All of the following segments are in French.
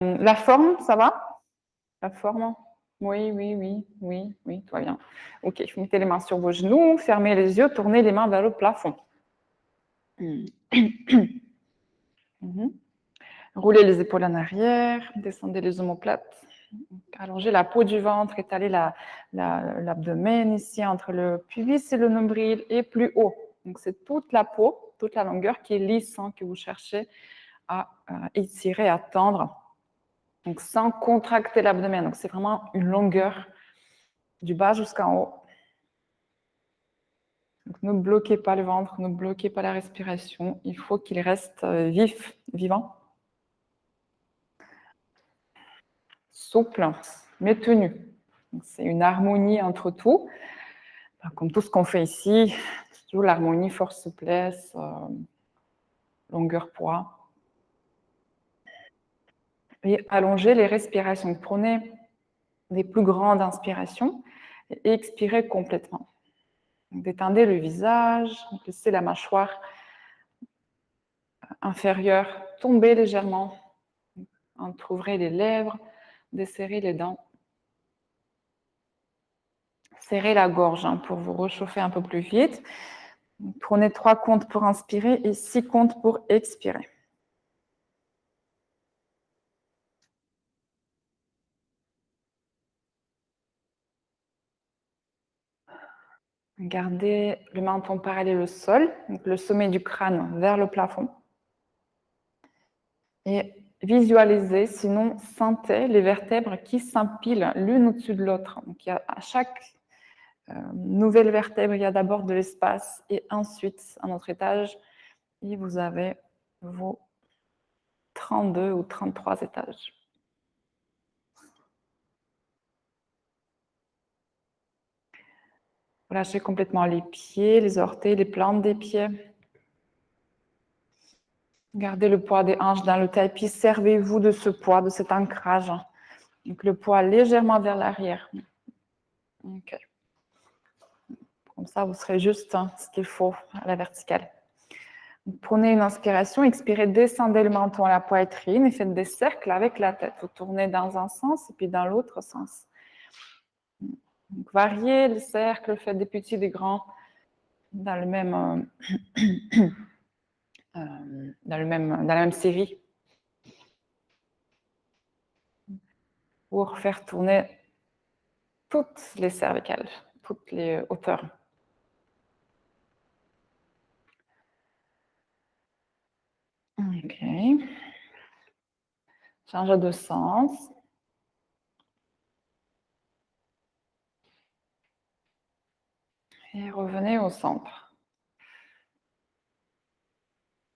La forme, ça va? La forme? Oui, oui, oui, oui, oui, tout va bien. Ok, vous mettez les mains sur vos genoux, fermez les yeux, tournez les mains vers le plafond. Mhm. Roulez les épaules en arrière, descendez les omoplates. Allongez la peau du ventre, étalez l'abdomen ici entre le pubis et le nombril et plus haut. Donc c'est toute la peau, toute la longueur qui est lisse, hein, que vous cherchez à étirer, à tendre. Donc sans contracter l'abdomen. Donc c'est vraiment une longueur du bas jusqu'en haut. Donc ne bloquez pas le ventre, ne bloquez pas la respiration. Il faut qu'il reste vif, vivant. Souple, mais tenu. C'est une harmonie entre tout. Comme tout ce qu'on fait ici, c'est toujours l'harmonie, force, souplesse, longueur, poids. Et allongez les respirations. Prenez les plus grandes inspirations et expirez complètement. Donc, détendez le visage, laissez la mâchoire inférieure tomber légèrement. Entrouvrez les lèvres, desserrez les dents. Serrez la gorge pour vous réchauffer un peu plus vite. Prenez 3 comptes pour inspirer et 6 comptes pour expirer. Gardez le menton parallèle au sol, donc le sommet du crâne vers le plafond. Et visualisez, sinon sentez les vertèbres qui s'empilent l'une au-dessus de l'autre. Donc il y a à chaque nouvelle vertèbre, il y a d'abord de l'espace et ensuite un autre étage. Et vous avez vos 32 ou 33 étages. Relâchez complètement les pieds, les orteils, les plantes des pieds. Gardez le poids des hanches dans le tapis. Servez-vous de ce poids, de cet ancrage. Donc le poids légèrement vers l'arrière. Okay. Comme ça, vous serez juste ce qu'il faut à la verticale. Donc, prenez une inspiration, expirez, descendez le menton à la poitrine et faites des cercles avec la tête. Vous tournez dans un sens et puis dans l'autre sens. Donc, variez les cercles, faites des petits, des grands dans le même, dans la même série. Pour faire tourner toutes les cervicales, toutes les hauteurs. Ok. Changez de sens. Et revenez au centre.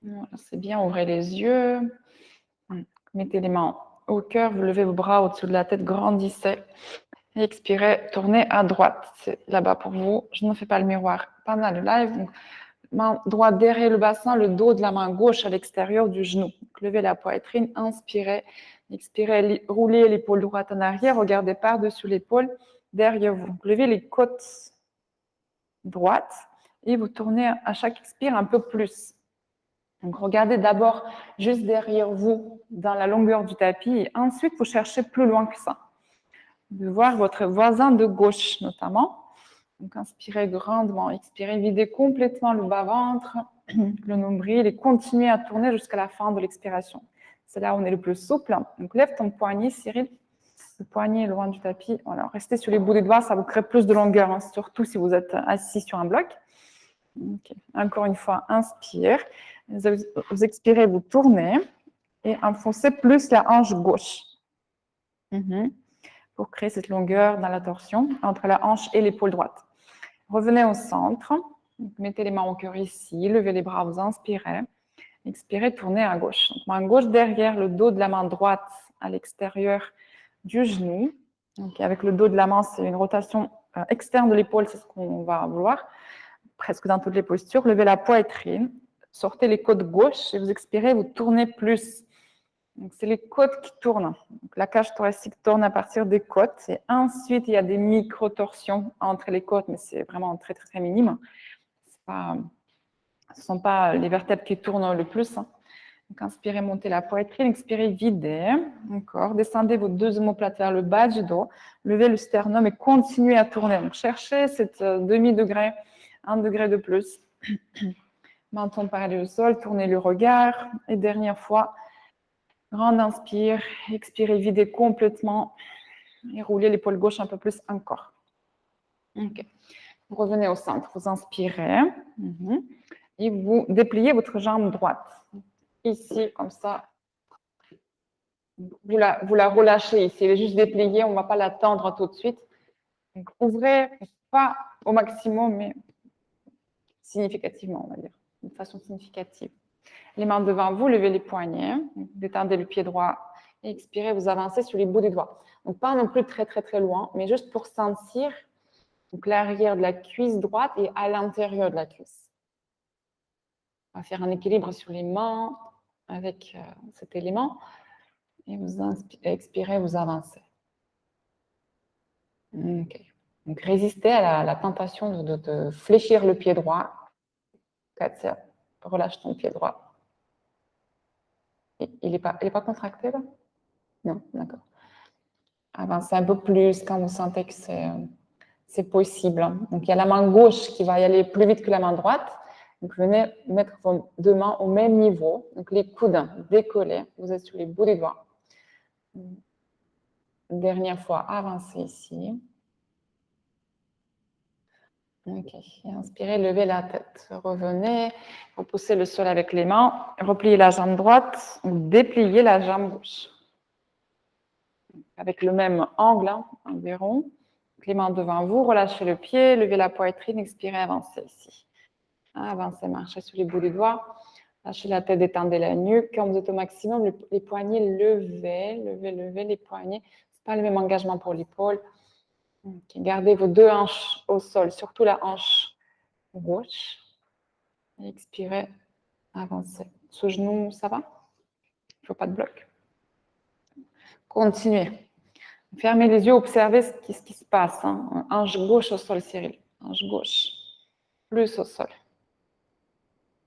Voilà, c'est bien, ouvrez les yeux. Mettez les mains au cœur, vous levez vos bras au-dessus de la tête, grandissez. Et expirez, tournez à droite. C'est là-bas pour vous. Je ne fais pas le miroir pendant le live. Donc, main droite derrière le bassin, le dos de la main gauche à l'extérieur du genou. Donc, levez la poitrine, inspirez. Expirez, roulez l'épaule droite en arrière, regardez par-dessus l'épaule derrière vous. Levez les côtes droites et vous tournez à chaque expire un peu plus. Donc, regardez d'abord juste derrière vous, dans la longueur du tapis, et ensuite, vous cherchez plus loin que ça. De voir votre voisin de gauche, notamment. Donc, inspirez grandement, expirez, videz complètement le bas-ventre, le nombril, et continuez à tourner jusqu'à la fin de l'expiration. C'est là où on est le plus souple. Donc, lève ton poignet, Cyril. Le poignet est loin du tapis. Voilà, restez sur les bouts des doigts, ça vous crée plus de longueur, surtout si vous êtes assis sur un bloc. Okay. Encore une fois, inspire. Vous expirez, vous tournez et enfoncez plus la hanche gauche. Pour créer cette longueur dans la torsion entre la hanche et l'épaule droite. Revenez au centre. Mettez les mains au cœur ici. Levez les bras, vous inspirez. Expirez, tournez à gauche. Donc, main gauche derrière le dos de la main droite à l'extérieur du genou. Donc, avec le dos de la main, c'est une rotation externe de l'épaule, c'est ce qu'on va vouloir. Presque dans toutes les postures. Levez la poitrine, sortez les côtes gauche et vous expirez, vous tournez plus. C'est les côtes qui tournent. Donc, la cage thoracique tourne à partir des côtes et ensuite il y a des micro-torsions entre les côtes, mais c'est vraiment très très très minime. Ce ne sont pas les vertèbres qui tournent le plus. Donc, inspirez, montez la poitrine, expirez, videz. Encore. Descendez vos deux omoplates vers le bas du dos. Levez le sternum et continuez à tourner. Donc, cherchez cette demi-degré, 1 degré de plus. Menton parallèle au sol, tournez le regard. Et dernière fois, grande inspire, expirez, videz complètement. Et roulez l'épaule gauche un peu plus encore. Ok. Vous revenez au centre, vous inspirez. Et vous dépliez votre jambe droite. Ici, comme ça. Vous la relâchez ici. Elle est juste dépliée, on ne va pas la tendre tout de suite. Donc, ouvrez, pas au maximum, mais significativement, on va dire, de façon significative. Les mains devant vous, levez les poignets, détendez le pied droit et expirez, vous avancez sur les bouts des doigts. Donc, pas non plus très, très, très loin, mais juste pour sentir l'arrière de la cuisse droite et à l'intérieur de la cuisse. On va faire un équilibre sur les mains avec cet élément. Et vous expirez, vous avancez. Ok. Donc, résistez à la tentation de fléchir le pied droit. Katia, relâche ton pied droit. Il n'est pas contracté là? Non, d'accord. Avancez un peu plus quand vous sentez que c'est possible. Donc, il y a la main gauche qui va y aller plus vite que la main droite. Donc, venez mettre vos deux mains au même niveau. Donc, les coudes décollés. Vous êtes sur les bouts des doigts. Dernière fois, avancez ici. Ok. Et inspirez, levez la tête. Revenez. Repoussez le sol avec les mains. Repliez la jambe droite. Dépliez la jambe gauche. Avec le même angle, environ. Les mains devant vous. Relâchez le pied. Levez la poitrine. Expirez, avancez ici. Avancez, marchez sur les bouts des doigts. Lâchez la tête, détendez la nuque. Quand vous êtes au maximum, les poignets levez les poignets. Ce n'est pas le même engagement pour l'épaule. Okay. Gardez vos deux hanches au sol, surtout la hanche gauche. Et expirez, avancez. Sous genou, ça va? Il ne faut pas de bloc. Continuez. Fermez les yeux, observez ce qui se passe. Hein. Hanche gauche au sol, Cyril. Hanche gauche. Plus au sol.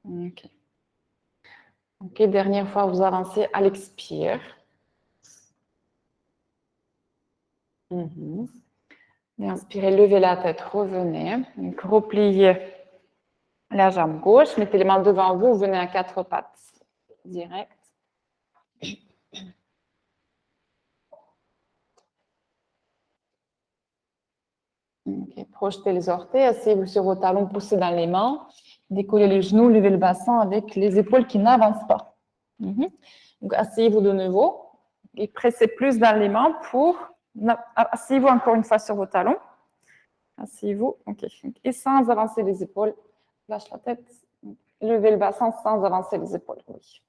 Ok. Ok, dernière fois, vous avancez à l'expire. Et inspirez, levez la tête, revenez. Donc, repliez la jambe gauche, mettez les mains devant vous, venez à quatre pattes. Direct. Okay. Projetez les orteils, asseyez-vous sur vos talons, poussez dans les mains, décollez les genoux, levez le bassin avec les épaules qui n'avancent pas. Donc, asseyez-vous de nouveau et pressez plus dans les mains pour... Asseyez-vous encore une fois sur vos talons. Asseyez-vous, ok. Et sans avancer les épaules, lâche la tête, levez le bassin sans avancer les épaules. Oui.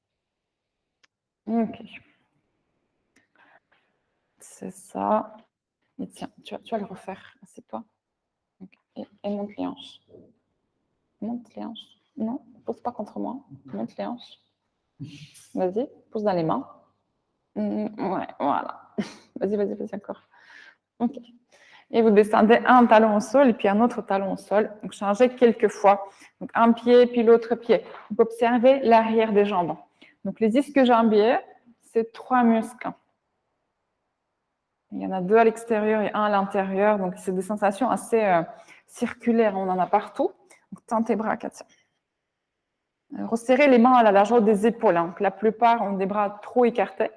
Ok. C'est ça. Et tiens, tu vas le refaire. Assieds-toi. Okay. Et monte les hanches. Monte les hanches. Non, pousse pas contre moi. Monte les hanches. Vas-y, pousse dans les mains. Ouais, voilà. Vas-y encore. Ok. Et vous descendez un talon au sol et puis un autre talon au sol. Donc, changez quelques fois. Donc, un pied puis l'autre pied. Vous observez l'arrière des jambes. Donc, les disques jambiers, c'est 3 muscles. Il y en a 2 à l'extérieur et 1 à l'intérieur. Donc, c'est des sensations assez circulaires. On en a partout. Donc, tends tes bras, Katia. Resserrez les mains à la largeur des épaules. Hein. La plupart ont des bras trop écartés.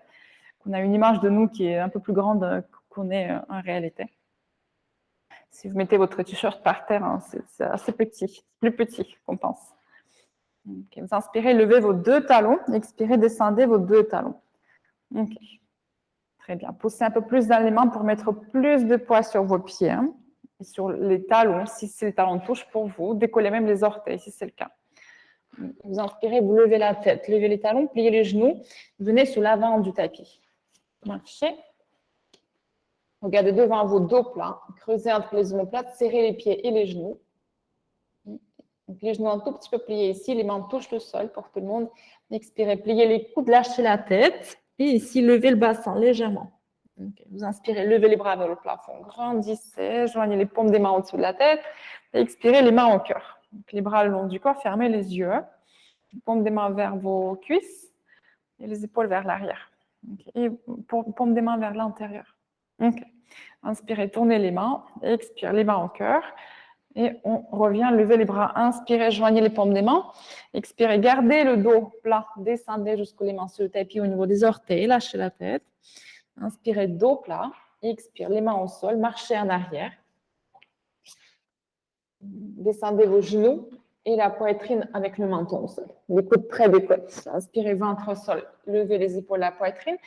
On a une image de nous qui est un peu plus grande qu'on est en réalité. Si vous mettez votre t-shirt par terre, hein, c'est assez petit, plus petit qu'on pense. Okay. Vous inspirez, levez vos 2 talons. Expirez, descendez vos 2 talons. Ok. Très bien. Poussez un peu plus dans les mains pour mettre plus de poids sur vos pieds. Hein, et sur les talons, si les talons touchent pour vous. Décollez même les orteils, si c'est le cas. Vous inspirez, vous levez la tête, levez les talons, pliez les genoux. Venez sur l'avant du tapis. Marchez. Regardez devant vos dos plats. Creusez entre les omoplates, serrez les pieds et les genoux. Donc, les genoux un tout petit peu pliés ici, les mains touchent le sol pour tout le monde. Expirez, pliez les coudes, lâchez la tête. Et ici, levez le bassin légèrement. Okay. Vous inspirez, levez les bras vers le plafond. Grandissez, joignez les paumes des mains au-dessus de la tête. Et expirez, les mains au cœur. Donc, les bras le long du corps, fermez les yeux. Les paumes des mains vers vos cuisses. Et les épaules vers l'arrière. Okay. Et paume des mains vers l'intérieur. Okay. Inspirez, tournez les mains. Expire, les mains au cœur. Et on revient, levez les bras. Inspirez, joignez les paumes des mains. Expirez, gardez le dos plat. Descendez jusqu'aux les mains sur le tapis au niveau des orteils. Lâchez la tête. Inspirez, dos plat. Expire, les mains au sol. Marchez en arrière. Descendez vos genoux et la poitrine avec le menton au sol. Les coudes près des côtes. Inspirez, ventre au sol. Levez les épaules, la poitrine.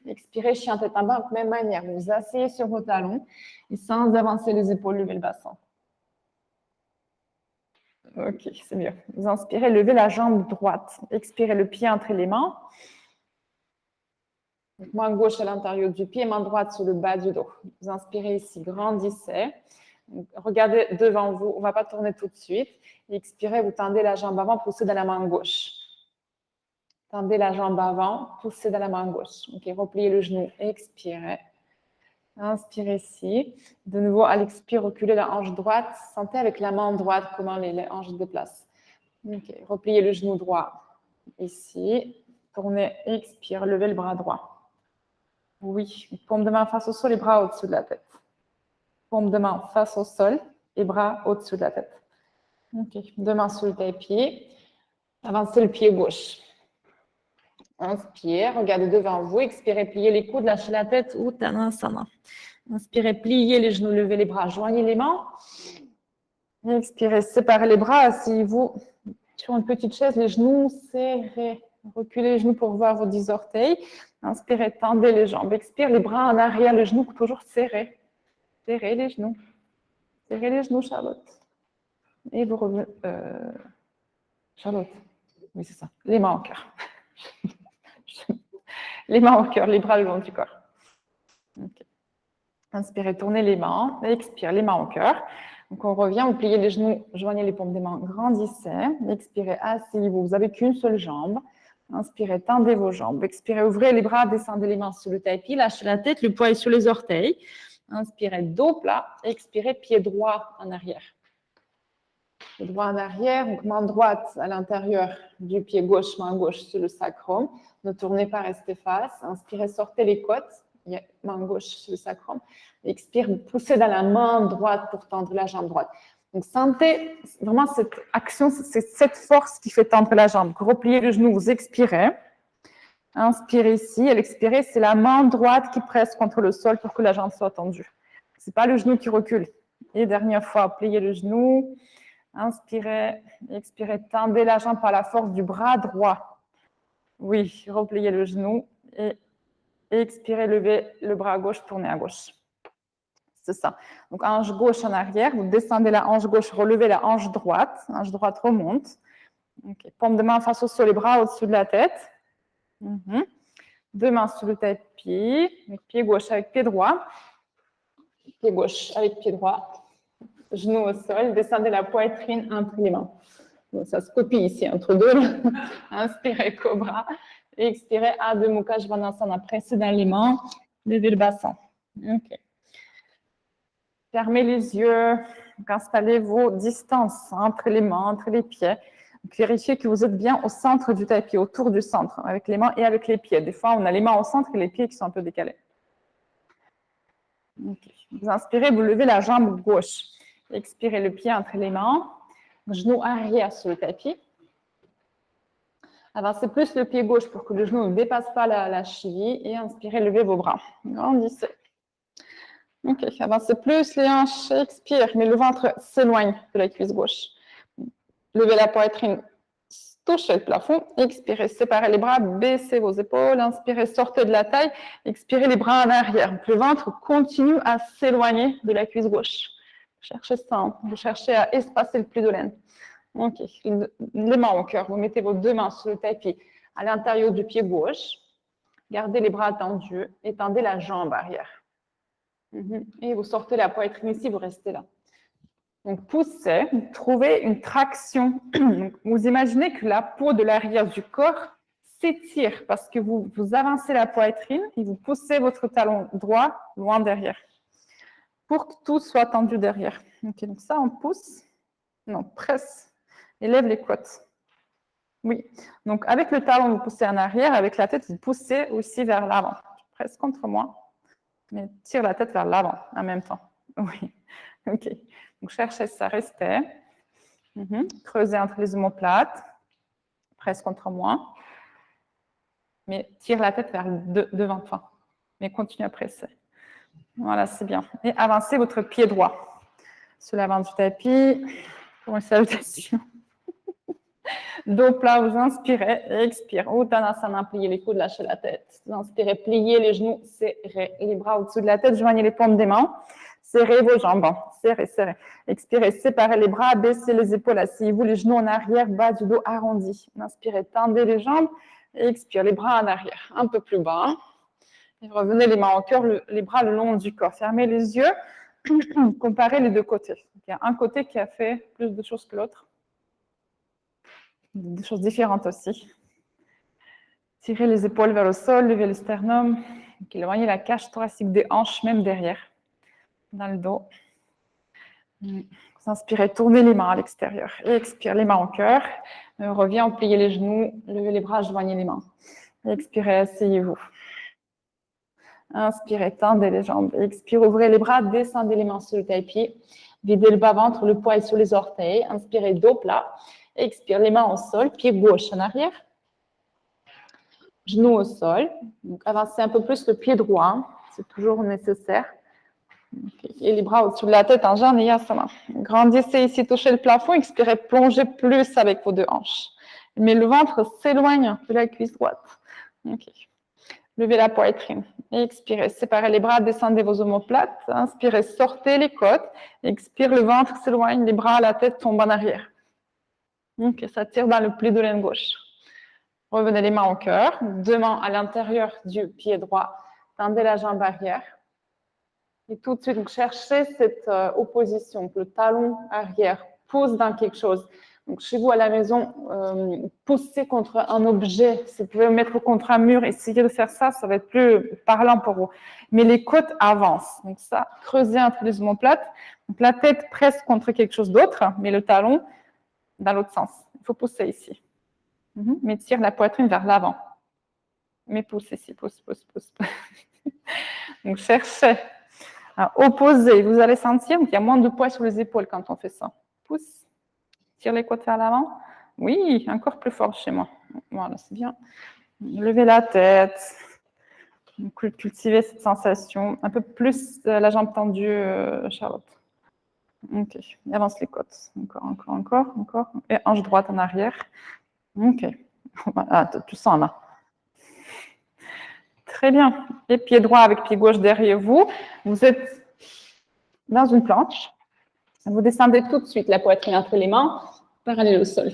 Expirez, chien tête en bas. De même manière, vous vous asseyez sur vos talons et sans avancer les épaules, levez le bassin. Ok, c'est mieux. Vous inspirez, levez la jambe droite. Expirez le pied entre les mains. Main gauche à l'intérieur du pied, main droite sur le bas du dos. Vous inspirez ici, grandissez. Regardez devant vous, on ne va pas tourner tout de suite. Expirez, vous tendez la jambe avant, poussez dans la main gauche. Tendez la jambe avant, poussez dans la main gauche. Ok, repliez le genou, expirez. Inspirez ici. De nouveau, à l'expire, reculez la hanche droite. Sentez avec la main droite comment les hanches se déplacent. Ok, repliez le genou droit ici. Tournez, expire, levez le bras droit. Oui, paume de main face au sol et bras au-dessus de la tête. Paume de main face au sol et bras au-dessus de la tête. Ok, deux mains sur le tapis. Avancez le pied gauche. Inspire, regardez devant vous. Expirez, pliez les coudes, lâchez la tête. Uttanasana. Inspirez, pliez les genoux, levez les bras, joignez les mains. Expirez, séparez les bras. Asseyez-vous sur une petite chaise, les genoux serrés. Reculez les genoux pour voir vos 10 orteils. Inspirez, tendez les jambes. Expire, les bras en arrière, les genoux toujours serrés. Serrez les genoux. Serrez les genoux, Charlotte. Et vous revenez. Charlotte. Oui, c'est ça. Les mains au cœur. Les mains au cœur, les bras le long du corps. Okay. Inspirez, tournez les mains. Expire, les mains au cœur. Donc, on revient, vous pliez les genoux, joignez les paumes des mains, grandissez. Expirez, asseyez-vous. Vous n'avez qu'une seule jambe. Inspirez, tendez vos jambes. Expirez, ouvrez les bras, descendez les mains sur le tapis. Lâchez la tête, le poids est sur les orteils. Inspirez, dos plat. Expirez, pied droit en arrière. Pied droit en arrière, donc main droite à l'intérieur du pied gauche, main gauche sur le sacrum. Ne tournez pas, restez face. Inspirez, sortez les côtes. Main gauche sur le sacrum. Expire, poussez dans la main droite pour tendre la jambe droite. Donc, sentez vraiment cette action, c'est cette force qui fait tendre la jambe. Repliez le genou, vous expirez. Inspirez ici. Et l'expirez, c'est la main droite qui presse contre le sol pour que la jambe soit tendue. Ce n'est pas le genou qui recule. Et dernière fois, pliez le genou. Inspirez, expirez, tendez la jambe par la force du bras droit. Oui, repliez le genou et expirez, levez le bras gauche, tournez à gauche. C'est ça. Donc, hanche gauche en arrière, vous descendez la hanche gauche, relevez la hanche droite remonte. Okay. Paume de main face au sol, les bras au-dessus de la tête. Deux mains sur le tapis, pied gauche avec pied droit. Pied gauche avec pied droit. Genou au sol, descendez la poitrine entre les mains. Donc, ça se copie ici entre deux. Inspirez, cobra. Expirez, Adho Mukha Svanasana. Pressez dans les mains, levez le bassin. Ok. Fermez les yeux. Installez vos distances entre les mains, entre les pieds. Donc, vérifiez que vous êtes bien au centre du tapis, autour du centre, avec les mains et avec les pieds. Des fois, on a les mains au centre et les pieds qui sont un peu décalés. Okay. Vous inspirez, vous levez la jambe gauche. Expirez le pied entre les mains. Genou arrière sur le tapis. Avancez plus le pied gauche pour que le genou ne dépasse pas la cheville. Et inspirez, levez vos bras. Grandissez. Ok, avancez plus les hanches. Expire, mais le ventre s'éloigne de la cuisse gauche. Levez la poitrine, touchez le plafond. Expirez, séparez les bras, baissez vos épaules. Inspirez, sortez de la taille. Expirez les bras en arrière. Donc, le ventre continue à s'éloigner de la cuisse gauche. Cherchez ça. Vous cherchez à espacer le plus de laine. Ok. Les mains au cœur. Vous mettez vos deux mains sur le tapis à l'intérieur du pied gauche. Gardez les bras tendus. Étendez la jambe arrière. Et vous sortez la poitrine ici, vous restez là. Donc, poussez, trouvez une traction. Donc, vous imaginez que la peau de l'arrière du corps s'étire parce que vous avancez la poitrine et vous poussez votre talon droit loin derrière pour que tout soit tendu derrière. Ok, donc ça, on pousse. Non, presse. Élève les côtes. Oui. Donc, avec le talon, vous poussez en arrière. Avec la tête, vous poussez aussi vers l'avant. Presque contre moi. Mais tire la tête vers l'avant en même temps. Oui. OK. Donc, cherchez ça, restez. Creusez entre les omoplates. Presque contre moi. Mais tire la tête vers devant toi. Mais continue à presser. Voilà, c'est bien. Et avancez votre pied droit sur l'avant du tapis. Pour une salutation. Dos plat, vous inspirez et expirez. Uttanasana, pliez les coudes, lâchez la tête. Vous inspirez, pliez les genoux, serrez les bras au-dessus de la tête, joignez les paumes des mains. Serrez vos jambes, serrez, serrez. Expirez, séparez les bras, baissez les épaules, asseyez-vous, les genoux en arrière, bas du dos arrondi. Inspirez, tendez les jambes et expirez, les bras en arrière, un peu plus bas. Et revenez les mains au cœur, les bras le long du corps. Fermez les yeux, comparez les deux côtés. Il y a un côté qui a fait plus de choses que l'autre. Des choses différentes aussi. Tirez les épaules vers le sol, levez le sternum. Éloignez la cage thoracique des hanches, même derrière, dans le dos. Vous inspirez, tournez les mains à l'extérieur. Et expirez, les mains au cœur. Reviens, pliez les genoux, levez les bras, joignez les mains. Expirez, asseyez-vous. Inspirez, tendez les jambes. Expirez, ouvrez les bras, descendez les mains sur le tapis. Videz le bas-ventre, le poids est sur les orteils. Inspirez, dos plat. Expire, les mains au sol, pied gauche en arrière. Genoux au sol. Donc, avancez un peu plus le pied droit. C'est toujours nécessaire. Et les bras au-dessus de la tête en Janeyasana. Grandissez ici, touchez le plafond. Expirez, plongez plus avec vos deux hanches. Mais le ventre s'éloigne de la cuisse droite. Okay. Levez la poitrine. Expirez, séparez les bras, descendez vos omoplates. Inspirez, sortez les côtes. Expire, le ventre s'éloigne, les bras, la tête tombe en arrière. Ok, ça tire dans le pli de l'aine gauche. Revenez les mains au cœur, deux mains à l'intérieur du pied droit. Tendez la jambe arrière. Et tout de suite, vous cherchez cette opposition, que le talon arrière pousse dans quelque chose. Donc, chez vous à la maison, poussez contre un objet. Si vous pouvez vous mettre contre un mur, essayez de faire ça, ça va être plus parlant pour vous. Mais les côtes avancent. Donc, ça, creusez entre les omoplates. Donc, la tête presse contre quelque chose d'autre, mais le talon dans l'autre sens. Il faut pousser ici. Mais tire la poitrine vers l'avant. Mais pousse ici, pousse, pousse, pousse. Donc, cherchez à opposer. Vous allez sentir qu'il y a moins de poids sur les épaules quand on fait ça. Pousse. Tire les côtes vers l'avant. Oui, encore plus fort chez moi. Voilà, c'est bien. Levez la tête. Cultivez cette sensation. Un peu plus la jambe tendue, Charlotte. Ok. Et avance les côtes. Encore, encore, encore, encore. Et hanche droite en arrière. Ok. Ah, tu sens là. Très bien. Et pied droit avec pied gauche derrière vous. Vous êtes dans une planche. Vous descendez tout de suite la poitrine entre les mains, parallèle au sol.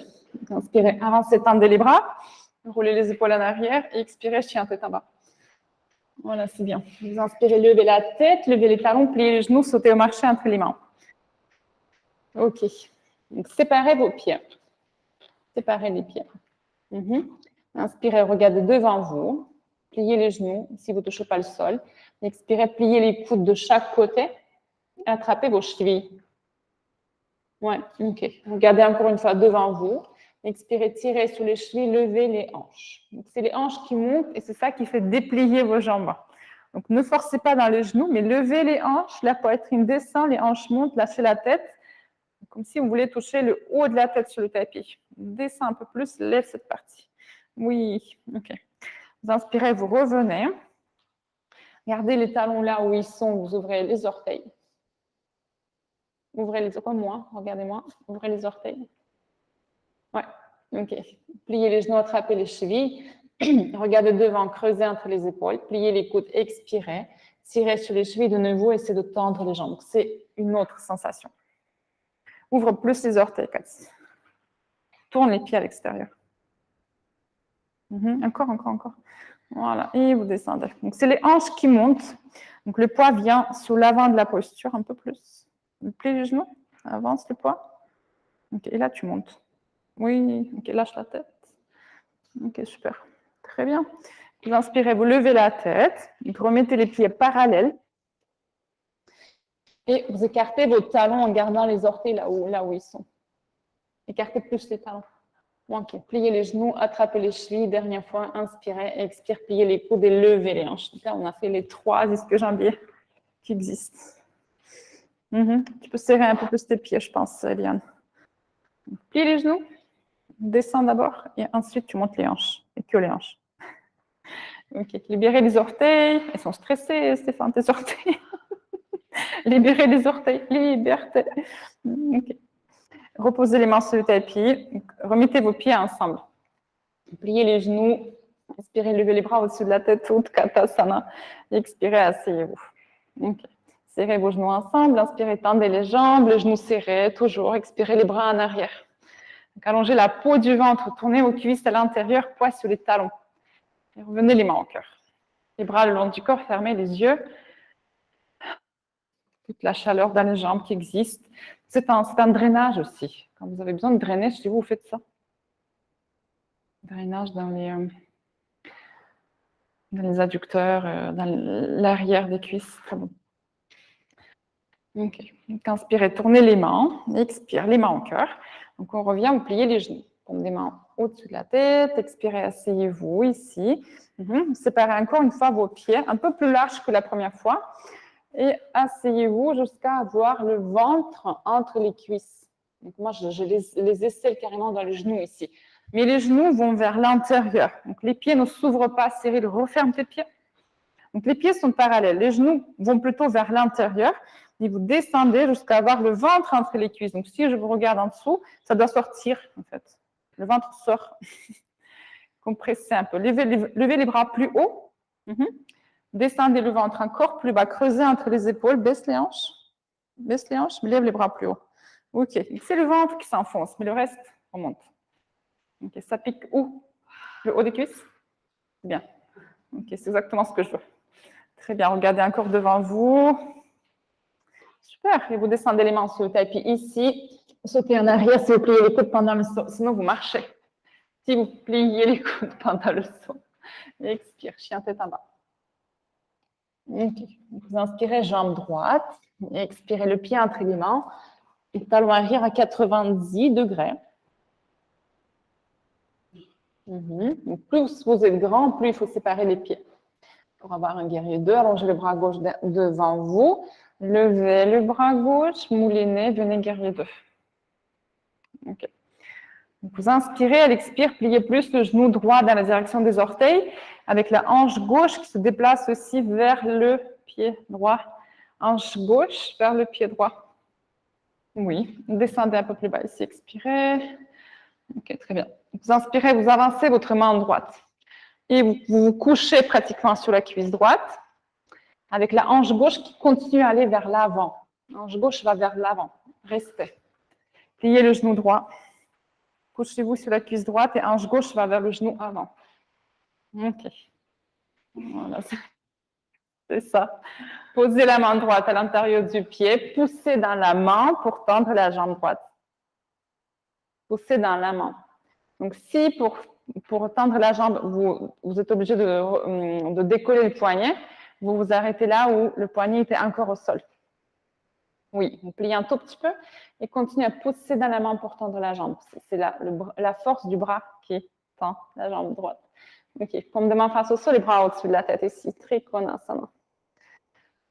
Inspirez, avancez, tendez les bras. Roulez les épaules en arrière et expirez, chien tête en bas. Voilà, c'est bien. Vous inspirez, levez la tête, levez les talons, pliez les genoux, sautez au marché entre les mains. OK. Donc, séparez vos pieds. Séparez les pieds. Inspirez, regardez devant vous. Pliez les genoux si vous ne touchez pas le sol. Expirez, pliez les coudes de chaque côté. Attrapez vos chevilles. Ouais, OK. Regardez encore une fois devant vous. Expirez, tirez sur les chevilles, levez les hanches. C'est les hanches qui montent et c'est ça qui fait déplier vos jambes. Donc, ne forcez pas dans les genoux, mais levez les hanches, la poitrine descend, les hanches montent, lâchez la tête, comme si vous voulez toucher le haut de la tête sur le tapis. Descends un peu plus, lève cette partie. Oui, OK. Vous inspirez, vous revenez. Gardez les talons là où ils sont, vous ouvrez les orteils. Ouvrez les comme moi, regardez-moi, ouvrez les orteils. Ouais, ok. Pliez les genoux, attrapez les chevilles. Regardez devant, creusez entre les épaules. Pliez les coudes, expirez. Tirez sur les chevilles de nouveau, essayez de tendre les jambes. C'est une autre sensation. Ouvre plus les orteils, Cathy. Tourne les pieds à l'extérieur. Encore, encore, encore. Voilà, et vous descendez. Donc, c'est les hanches qui montent. Donc, le poids vient sur l'avant de la posture, un peu plus. Plie les genoux, avance le poids. Okay, et là, tu montes. Oui, ok, lâche la tête. Ok, super. Très bien. Vous inspirez, vous levez la tête, vous remettez les pieds parallèles et vous écartez vos talons en gardant les orteils là où ils sont. Écartez plus les talons. Ok, pliez les genoux, attrapez les chevilles. Dernière fois, inspirez, expire, pliez les coudes et levez les hanches. Donc là, on a fait les 3 ischio-jambiers qui existent. Tu peux serrer un peu plus tes pieds, je pense, Eliane. Plie les genoux, descends d'abord et ensuite tu montes les hanches et que les hanches. Ok, libérez les orteils. Ils sont stressés, Stéphane, tes orteils. Libérez les orteils, liberté. Ok. Reposez les mains sur le tapis. Remettez vos pieds ensemble. Pliez les genoux. Inspirez, levez les bras au-dessus de la tête, Utkatasana. Expirez, asseyez-vous. Ok. Serrez vos genoux ensemble. Inspirez, tendez les jambes, les genoux serrés, toujours. Expirez les bras en arrière. Donc, allongez la peau du ventre, tournez vos cuisses à l'intérieur, poids sur les talons. Et revenez les mains au cœur. Les bras le long du corps, fermez les yeux. Toute la chaleur dans les jambes qui existe. C'est un drainage aussi. Quand vous avez besoin de drainer, chez vous, vous faites ça. Drainage dans les adducteurs, dans l'arrière des cuisses. Très bon. Ok. Donc, inspirez, tournez les mains. Expire, les mains au cœur. Donc, on revient, vous pliez les genoux. Comme des mains au-dessus de la tête. Expirez, asseyez-vous ici. Séparez encore une fois vos pieds, un peu plus larges que la première fois. Et asseyez-vous jusqu'à avoir le ventre entre les cuisses. Donc moi, je les aisselle carrément dans les genoux ici. Mais les genoux vont vers l'intérieur. Donc les pieds ne s'ouvrent pas. Cyril, referme tes pieds. Donc les pieds sont parallèles. Les genoux vont plutôt vers l'intérieur. Et vous descendez jusqu'à avoir le ventre entre les cuisses. Donc si je vous regarde en dessous, ça doit sortir en fait. Le ventre sort. Compressez un peu. Levez les bras plus haut. Descendez le ventre encore plus bas. Creusez entre les épaules. Baisse les hanches. Baisse les hanches. Lève les bras plus haut. Ok. C'est le ventre qui s'enfonce, mais le reste remonte. Ok. Ça pique où? Le haut des cuisses? Bien. Ok. C'est exactement ce que je veux. Très bien. Regardez encore devant vous. Super. Et vous descendez les mains sur le tapis ici. Sautez en arrière si vous pliez les coudes pendant le saut. Sinon, vous marchez. Si vous pliez les coudes pendant le saut. Expire. Chien tête en bas. Okay. Vous inspirez jambe droite, expirez le pied entre les mains, et talon arrière à 90 degrés. Donc, plus vous êtes grand, plus il faut séparer les pieds. Pour avoir un guerrier 2, allongez le bras gauche devant vous, levez le bras gauche, moulinez, venez guerrier 2. Okay. Donc, vous inspirez, à l'expire, pliez plus le genou droit dans la direction des orteils, avec la hanche gauche qui se déplace aussi vers le pied droit. Hanche gauche vers le pied droit. Oui, descendez un peu plus bas ici, expirez. Ok, très bien. Vous inspirez, vous avancez votre main droite. Et vous vous couchez pratiquement sur la cuisse droite, avec la hanche gauche qui continue à aller vers l'avant. Hanche gauche va vers l'avant. Restez. Pliez le genou droit. Couchez-vous sur la cuisse droite et hanche gauche va vers le genou avant. Ok. Voilà, c'est ça. Posez la main droite à l'intérieur du pied. Poussez dans la main pour tendre la jambe droite. Poussez dans la main. Donc, si pour tendre la jambe, vous êtes obligé de décoller le poignet, vous vous arrêtez là où le poignet était encore au sol. Oui, vous pliez un tout petit peu et continuez à pousser dans la main pour tendre la jambe. C'est la force du bras qui tend la jambe droite. Ok, paume de main face au sol, les bras au-dessus de la tête ici. Trikonasana.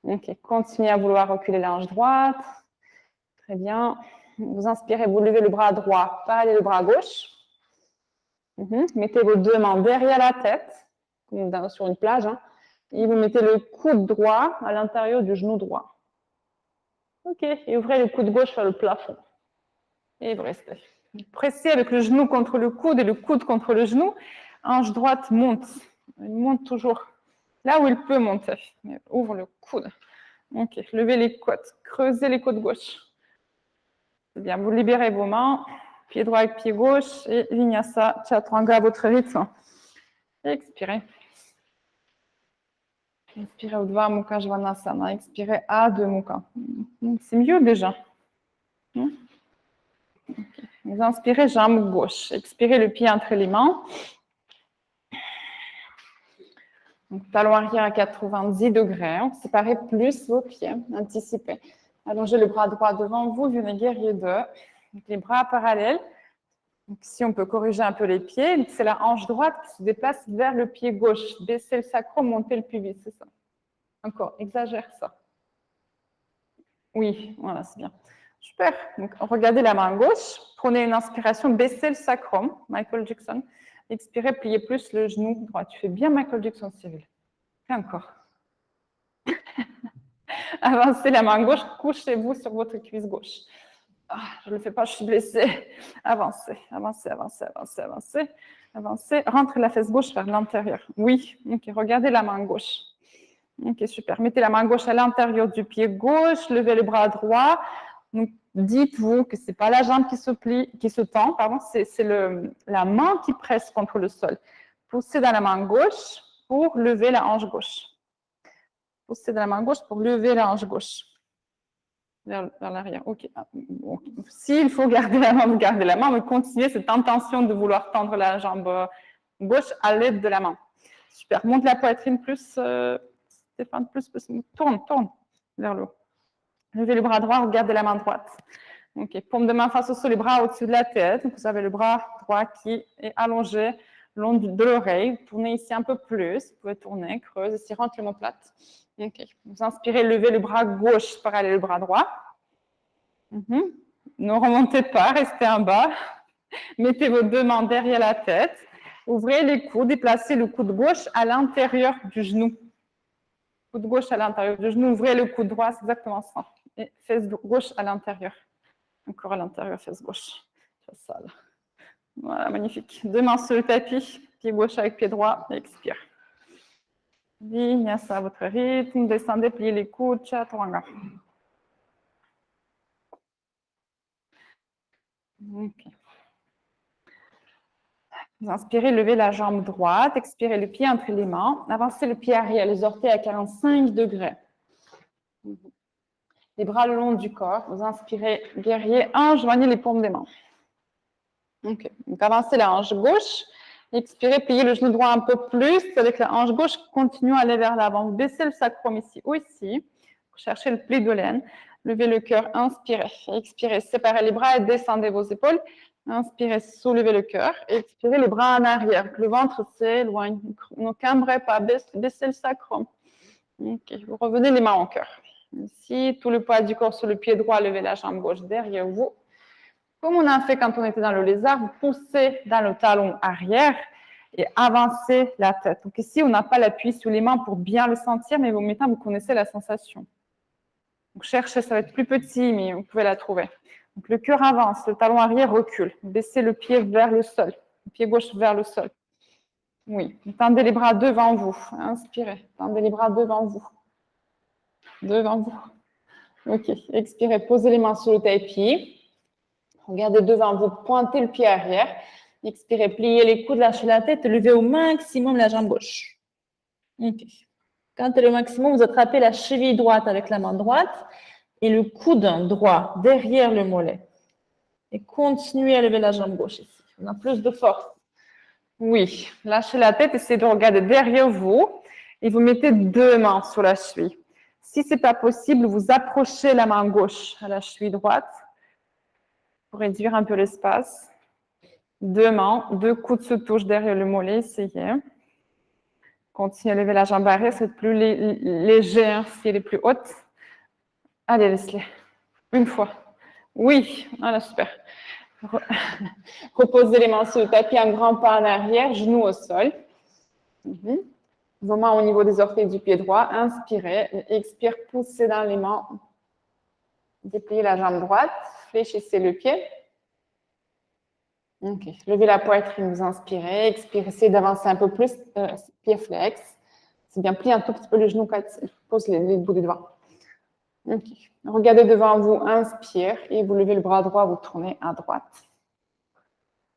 Ok, continuez à vouloir reculer la hanche droite. Très bien. Vous inspirez, vous levez le bras droit, parallèle le bras gauche. Mettez vos deux mains derrière la tête, comme sur une plage, et vous mettez le coude droit à l'intérieur du genou droit. Ok, et ouvrez le coude gauche vers le plafond. Et vous restez. Pressez avec le genou contre le coude et le coude contre le genou. Hanche droite monte. Elle monte toujours là où il peut monter. Ouvre le coude. Ok, levez les côtes. Creusez les côtes gauche. C'est bien, vous libérez vos mains. Pied droit avec pied gauche et Vinyasa Chaturanga à votre rythme. Expirez. Inspirez Urdhva Mukha Svanasana. Expirez Adho Mukha. C'est mieux déjà. Okay. Vous inspirez jambe gauche. Expirez le pied entre les mains. Donc, talon arrière à 90 degrés. Séparez plus vos pieds. Anticipez. Allongez le bras droit devant vous. Venez guerrier 2. Donc, les bras parallèles. Donc, ici, on peut corriger un peu les pieds. C'est la hanche droite qui se déplace vers le pied gauche. Baisser le sacrum, monter le pubis, c'est ça. Encore, exagère ça. Oui, voilà, c'est bien. Super. Donc, regardez la main gauche. Prenez une inspiration, baissez le sacrum, Michael Jackson. Expirez, pliez plus le genou droit. Tu fais bien Michael Jackson, Cyril. Fais encore. Avancez la main gauche, couchez-vous sur votre cuisse gauche. Ah, je ne le fais pas, je suis blessée. Avancez, avancez, avancez, avancez, avancez. Avancez. Rentrez la fesse gauche vers l'intérieur. Oui, ok, regardez la main gauche. Ok, super. Mettez la main gauche à l'intérieur du pied gauche, levez le bras droit. Donc, dites-vous que ce n'est pas la jambe qui se plie, qui se tend, pardon, c'est la main qui presse contre le sol. Poussez dans la main gauche pour lever la hanche gauche. Poussez dans la main gauche pour lever la hanche gauche. Vers l'arrière. Ok. S'il faut garder la main, vous gardez la main, mais continuez cette intention de vouloir tendre la jambe gauche à l'aide de la main. Super. Monte la poitrine plus, Stéphane, plus. Tourne vers le haut. Levez le bras droit, regardez la main droite. Ok. Paume de main face au sol, les bras au-dessus de la tête. Donc, vous avez le bras droit qui est allongé le long de l'oreille. Tournez ici un peu plus. Vous pouvez tourner, creuse, ici rentre l'omoplate. Ok. Vous inspirez, levez le bras gauche parallèle au bras droit. Ne remontez pas, restez en bas. Mettez vos deux mains derrière la tête. Ouvrez les coudes et placez le coude gauche à l'intérieur du genou. Coude gauche à l'intérieur du genou. Ouvrez le coude droit, c'est exactement ça. Et fesse gauche à l'intérieur. Encore à l'intérieur, fesse gauche. C'est ça, là. Voilà, magnifique. Deux mains sur le tapis. Pied gauche avec pied droit. Expire. Vinyasa à votre rythme. Descendez, pliez les coudes. Chaturanga. Ok. Vous inspirez, levez la jambe droite, expirez le pied entre les mains, avancez le pied arrière, les orteils à 45 degrés. Les bras le long du corps, vous inspirez, guerrier, joignez les paumes des mains. Ok. Donc avancez la hanche gauche, expirez, pliez le genou droit un peu plus, avec la hanche gauche, continuez à aller vers l'avant. Vous baissez le sacrum ici ou ici, vous cherchez le pli de laine, levez le cœur, inspirez, expirez, séparez les bras et descendez vos épaules. Inspirez, soulevez le cœur. Expirez, les bras en arrière. Le ventre s'éloigne. Ne cambrez pas. Baissez le sacrum. Okay. Vous revenez les mains en cœur. Ici, tout le poids du corps sur le pied droit. Levez la jambe gauche derrière vous. Comme on a fait quand on était dans le lézard, vous poussez dans le talon arrière et avancez la tête. Donc ici, on n'a pas l'appui sous les mains pour bien le sentir, mais maintenant, vous connaissez la sensation. Donc cherchez, ça va être plus petit, mais vous pouvez la trouver. Donc, le cœur avance, le talon arrière recule. Baissez le pied vers le sol, le pied gauche vers le sol. Oui, tendez les bras devant vous. Inspirez, tendez les bras devant vous. Devant vous. Ok, expirez, posez les mains sur le tapis. Regardez devant vous, pointez le pied arrière. Expirez, pliez les coudes, lâchez la tête, levez au maximum la jambe gauche. Ok. Quand c'est le maximum, vous attrapez la cheville droite avec la main droite et le coude droit derrière le mollet. Et continuez à lever la jambe gauche ici. On a plus de force. Oui, lâchez la tête, essayez de regarder derrière vous et vous mettez deux mains sur la cheville. Si ce n'est pas possible, vous approchez la main gauche à la cheville droite pour réduire un peu l'espace. Deux mains, deux coudes se touchent derrière le mollet, essayez. Continuez à lever la jambe arrière, c'est plus léger hein, si elle est plus haute. Allez, laisse-les. Une fois. Oui, voilà, super. Reposez les mains sur le tapis, un grand pas en arrière, genoux au sol. Vos mains au niveau des orteils du pied droit. Inspirez, expire, poussez dans les mains. Dépliez la jambe droite, fléchissez le pied. Ok, levez la poitrine, vous inspirez, expirez, essayez d'avancer un peu plus, pied flex. C'est bien, pliez un tout petit peu le genou, pose les bouts des doigts. Ok, regardez devant vous, inspire, et vous levez le bras droit, vous tournez à droite.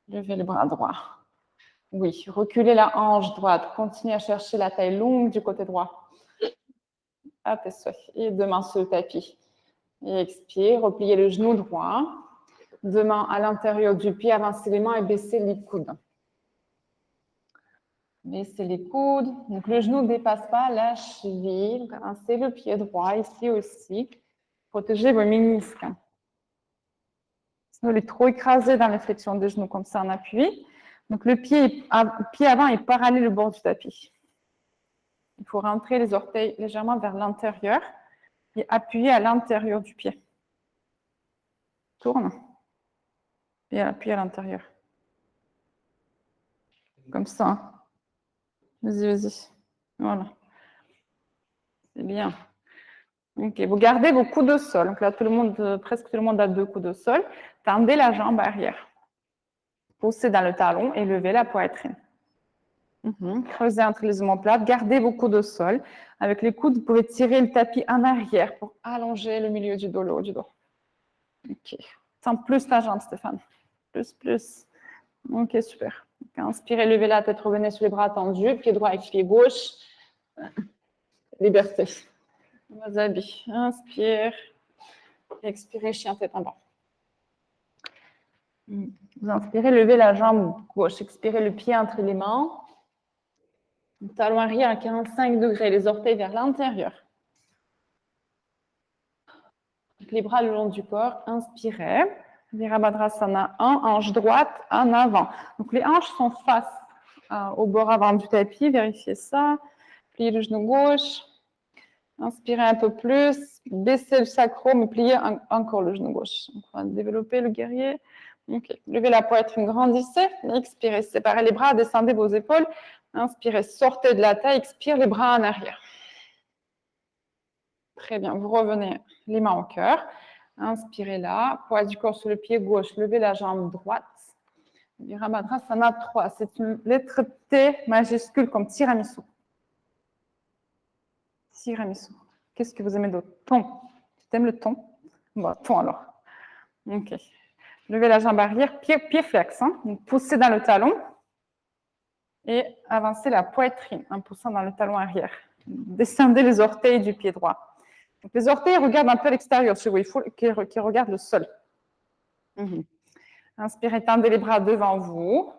Levez le bras droit. Oui, reculez la hanche droite. Continuez à chercher la taille longue du côté droit. À tes souhaits. Et deux mains sur le tapis. Et expire, repliez le genou droit. Deux mains à l'intérieur du pied, avancez les mains et baissez les coudes. Baissez les coudes. Donc le genou ne dépasse pas la cheville. Avancez le pied droit ici aussi. Protégez vos ménisques. Vous voulez trop écraser dans les flexions des genoux comme ça en appui. Donc, le pied avant est parallèle au bord du tapis. Il faut rentrer les orteils légèrement vers l'intérieur et appuyer à l'intérieur du pied. Tourne. Et appuie à l'intérieur. Comme ça. Vas-y, vas-y. Voilà. C'est bien. Ok, vous gardez vos coudes au sol. Donc là, presque tout le monde a 2 coudes au sol. Tendez la jambe arrière. Poussez dans le talon et levez la poitrine. Creusez entre les omoplates. Gardez vos coudes au sol. Avec les coudes, vous pouvez tirer le tapis en arrière pour allonger le milieu du dos, le haut du dos. Ok. Tends plus la jambe, Stéphane. Plus. Ok, super. Donc, inspirez, levez la tête, revenez sur les bras tendus. Pied droit avec pied gauche. Liberté. Wasabi. Inspire. Expirez, chien tête en bas. Vous inspirez, levez la jambe gauche. Expirez le pied entre les mains. Talon arrière à 45 degrés, les orteils vers l'intérieur. Les bras le long du corps. Inspirez. Virabhadrasana 1, hanche droite en avant. Donc les hanches sont face au bord avant du tapis. Vérifiez ça. Pliez le genou gauche. Inspirez un peu plus. Baissez le sacrum et pliez encore le genou gauche. Donc, on va développer le guerrier. Ok. Levez la poitrine, grandissez. Expirez. Séparez les bras, descendez vos épaules. Inspirez, sortez de la taille. Expire les bras en arrière. Très bien. Vous revenez les mains au cœur. Inspirez là. Poids du corps sur le pied gauche. Levez la jambe droite. Virabhadrasana 3. C'est une lettre T majuscule comme tiramisu. Tiramisu. Qu'est-ce que vous aimez d'autre? Thon. Tu aimes le thon? Bon, thon alors. Ok. Levez la jambe arrière, pied flex. Donc, poussez dans le talon et avancez la poitrine en poussant dans le talon arrière. Descendez les orteils du pied droit. Donc, les orteils regardent un peu l'extérieur chez vous. Il faut qu'ils regardent le sol. Inspirez, tendez les bras devant vous.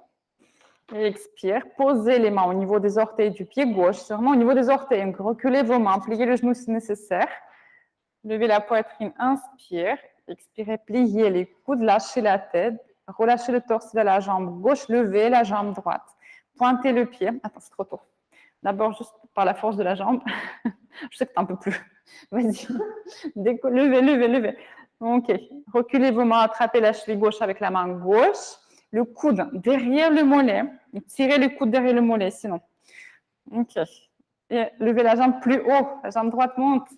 Et expire. Posez les mains au niveau des orteils du pied gauche, sûrement au niveau des orteils. Donc, reculez vos mains, pliez le genou si nécessaire. Levez la poitrine, inspire. Expirez, pliez les coudes, lâchez la tête. Relâchez le torse vers la jambe gauche, levez la jambe droite. Pointez le pied. Attends, c'est trop tôt. D'abord, juste par la force de la jambe. Je sais que tu n'en peux plus. Vas-y. Levez. Ok. Reculez vos mains, attrapez la cheville gauche avec la main gauche. Le coude derrière le mollet. Tirez le coude derrière le mollet, sinon. Ok. Et levez la jambe plus haut. La jambe droite monte.